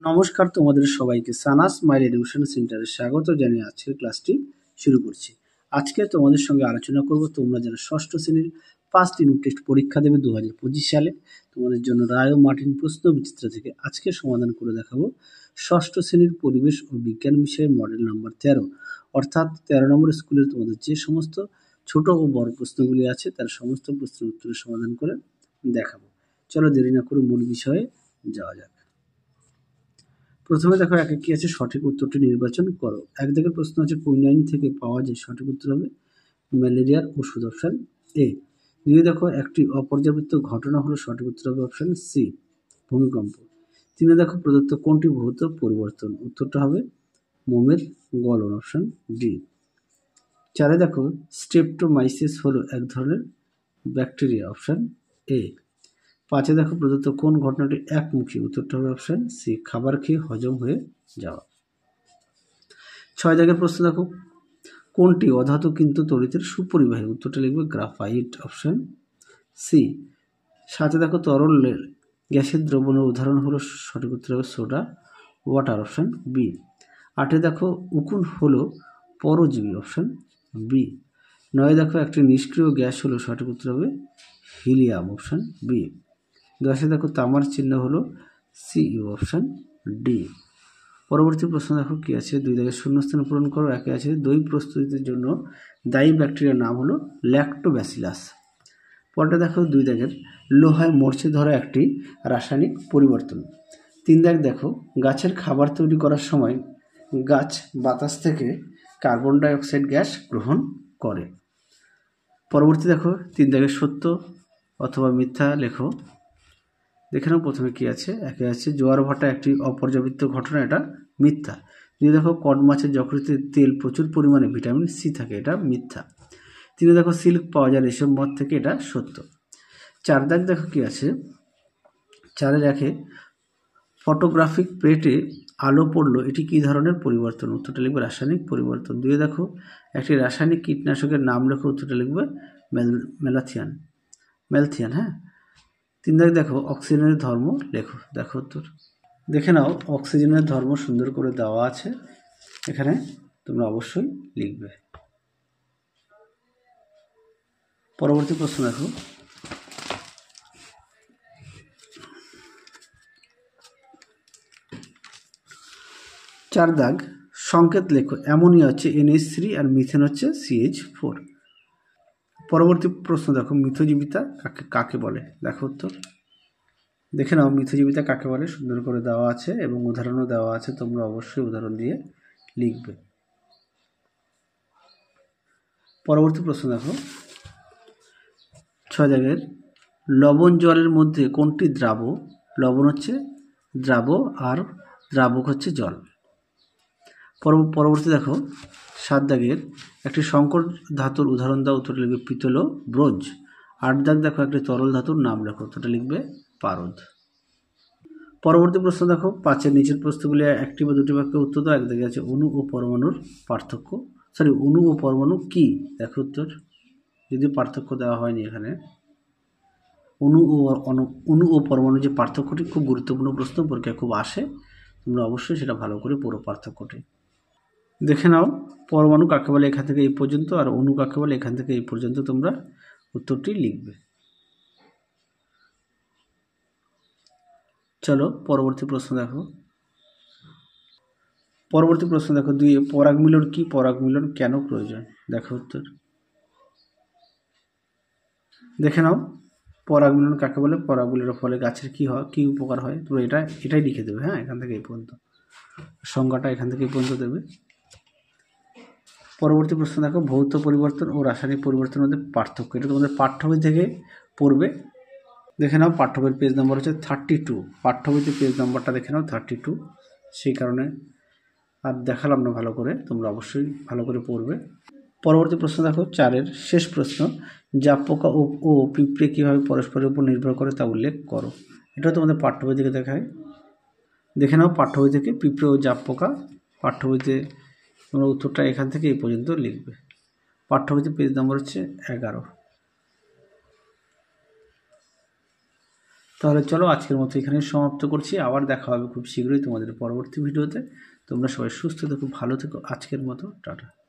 নমস্কার, তোমাদের সবাইকে সানাস মাইল এডুকেশন সেন্টারে স্বাগত জানিয়ে আজকের ক্লাসটি শুরু করছি। আজকে তোমাদের সঙ্গে আলোচনা করব তোমরা যারা ষষ্ঠ শ্রেণীর ফার্স্ট ইউনিট টেস্ট পরীক্ষা দেবে 2025 সালে, তোমাদের জন্য রায় ও মার্টিন প্রশ্ন বিচিত্র থেকে আজকে সমাধান করে দেখাবো ষষ্ঠ শ্রেণীর পরিবেশ ও বিজ্ঞান বিষয়ে মডেল নাম্বার 13, অর্থাৎ 13 নম্বর স্কুলের তোমাদের যে সমস্ত ছোট ও বড় প্রশ্নগুলি আছে তার সমস্ত প্রশ্নের উত্তরের সমাধান করে দেখাবো। চলো দেরি না করে মূল বিষয়ে যাওয়া যাক। প্রথমে দেখো একে কি আছে, সঠিক উত্তরটি নির্বাচন করো। এক দিকের প্রশ্ন আছে কুইনাইন থেকে পাওয়া যায়, সঠিক উত্তর হবে ম্যালেরিয়ার ওষুধ, অপশন এ। দুই দেখো একটি অপর্যাবৃত্ত ঘটনা হলো, সঠিক উত্তর হবে অপশন সি ভূমিকম্প। তিনে দেখো প্রদত্ত কোনটি ভৌত পরিবর্তন, উত্তরটা হবে মোমের গলন, অপশন ডি। চারে দেখো স্ট্রেপ্টোমাইসিস হলো এক ধরনের ব্যাকটেরিয়া, অপশন এ। পাঁচে দেখো প্রদত্ত কোন ঘটনাটি একমুখী, উত্তরটা হবে অপশন সি খাবার খেয়ে হজম হয়ে যাওয়া। ছয় দাগের প্রশ্ন দেখো কোনটি অধাতু কিন্তু তড়িতের সুপরিবাহী, উত্তরটা লিখবে গ্রাফাইট, অপশন সি। সাথে দেখো তরল গ্যাসের দ্রবণের উদাহরণ হলো, সঠিক উত্তর হবে সোডা ওয়াটার, অপশন বি। আটে দেখো উকুন হলো পরজীবী, অপশন বি। নয় দেখো একটি নিষ্ক্রিয় গ্যাস হলো, সঠিক উত্তর হবে হিলিয়াম, অপশন বি। 10 দেখো তামার চিহ্ন হলো সিইউ, অপশন ডি। পরবর্তী প্রশ্ন দেখো কি আছে, দুই দাগের শূন্যস্থান পূরণ করো। একে আছে দই প্রস্তুতির জন্য দায়ী ব্যাকটেরিয়ার নাম হলো ল্যাক্টোব্যাসিলাস। পরটা দেখো দুই দাগের লোহায় মরচে ধরা একটি রাসায়নিক পরিবর্তন। তিন দাগ দেখো গাছের খাবার তৈরি করার সময় গাছ বাতাস থেকে কার্বন ডাই অক্সাইড গ্যাস গ্রহণ করে। পরবর্তী দেখো তিন দাগের সত্য অথবা মিথ্যা লেখো। দেখে নাও প্রথমে কি আছে, একে আছে জোয়ার ভাটা একটি অপর্যাবৃত্ত ঘটনা, এটা মিথ্যা। দুই দেখো কড মাছের যকৃতে তেল প্রচুর পরিমাণে ভিটামিন সি থাকে, এটা মিথ্যা। তিনে দেখো সিল্ক পাওয়া যায় রেশম মদ থেকে, এটা সত্য। চার দাগ দেখো কি আছে, চারে দেখে ফটোগ্রাফিক প্লেটে আলো পড়লো, এটি কি ধরনের পরিবর্তন, উত্তরটা লিখবে রাসায়নিক পরিবর্তন। দুই দেখো একটি রাসায়নিক কীটনাশকের নাম লেখো, উত্তরটা লিখবে ম্যালথিয়ান। হ্যাঁ। তিন দাগ দেখো অক্সিজেনের ধর্ম লেখো, দেখো উত্তর। দেখে নাও অক্সিজেনের ধর্ম সুন্দর করে দেওয়া আছে, এখানে তোমরা অবশ্যই লিখবে। পরবর্তী প্রশ্ন দেখো, চার দাগ সংকেত লেখো। অ্যামোনিয়া হচ্ছে NH3 আর মিথেন হচ্ছে CH4। পরবর্তী প্রশ্ন দেখো মিথজীবিতা কাকে বলে, দেখো উত্তর। দেখে নাও মিথজীবিতা কাকে বলে, সুন্দর করে দেওয়া আছে এবং উদাহরণও দেওয়া আছে, তোমরা অবশ্যই উদাহরণ দিয়ে লিখবে। পরবর্তী প্রশ্ন দেখো ছয় দাগের লবণ জলের মধ্যে কোনটি দ্রাব, লবণ হচ্ছে দ্রাব আর দ্রাবক হচ্ছে জল। পরবর্তী দেখো সাত দাগের একটি সংকর ধাতুর উদাহরণ দাও, উত্তরটা লিখবে পিতল ও ব্রোঞ্জ। আট দাগ দেখো একটি তরল ধাতুর নাম লেখো, উত্তরটা লিখবে পারদ। পরবর্তী প্রশ্ন দেখো পাঁচের নিচের প্রশ্নগুলি একটি বা দুটি বাক্যে উত্তর দাও। এক দিকে আছে অণু ও পরমাণুর পার্থক্য, অণু ও পরমাণু কি, দেখো উত্তর। যদি পার্থক্য দেওয়া হয়নি এখানে, অণু ও পরমাণু যে পার্থক্যটি খুব গুরুত্বপূর্ণ প্রশ্ন, পরীক্ষায় খুব আসে, তোমরা অবশ্যই সেটা ভালো করে পড়ো পার্থক্যটি। দেখে নাও পরমাণু কাকে বলে এখান থেকে এই পর্যন্ত, আর অণু কাকে বলে এখান থেকে এই পর্যন্ত, তোমরা উত্তরটি লিখবে। চলো পরবর্তী প্রশ্ন দেখো। পরবর্তী প্রশ্ন দেখো দুই পরাগ মিলন কি, পরাগ মিলন কেন প্রয়োজন, দেখো উত্তর। দেখে নাও পরাগ মিলন কাকে বলে, পরাগ মিলনের ফলে গাছের কি হয়, কি উপকার হয়, তোমরা এটাই লিখে দেবে। হ্যাঁ, এখান থেকে এই পর্যন্ত সংজ্ঞাটা এখান থেকে এই পর্যন্ত দেবে। পরবর্তী প্রশ্ন দেখো ভৌত পরিবর্তন ও রাসায়নিক পরিবর্তনের মধ্যে পার্থক্য, এটা তোমাদের পাঠ্যবই থেকে পড়বে। দেখে নাও পাঠ্যবইয়ের পেজ নম্বর হচ্ছে 32, পাঠ্যবইতে পেজ নম্বরটা দেখে নাও 32, সেই কারণে আর দেখালাম না ভালো করে, তোমরা অবশ্যই ভালো করে পড়বে। পরবর্তী প্রশ্ন দেখো চারের শেষ প্রশ্ন, জাপ পোকা ও পিঁপড়ে কীভাবে পরস্পরের উপর নির্ভর করে তা উল্লেখ করো, এটা তোমাদের পাঠ্যবই থেকে দেখায়। দেখে নাও পাঠ্যবই থেকে পিঁপড়ে ও জাপ পোকা, পাঠ্যবইতে তোমরা উত্তরটা এখান থেকে এই পর্যন্ত লিখবে। পাঠ্যবইতে পেজ নম্বর হচ্ছে 11। তাহলে চলো আজকের মতো এখানে সমাপ্ত করছি। আবার দেখা হবে খুব শীঘ্রই তোমাদের পরবর্তী ভিডিওতে। তোমরা সবাই সুস্থ থেকো, ভালো থেকো। আজকের মতো টাটা।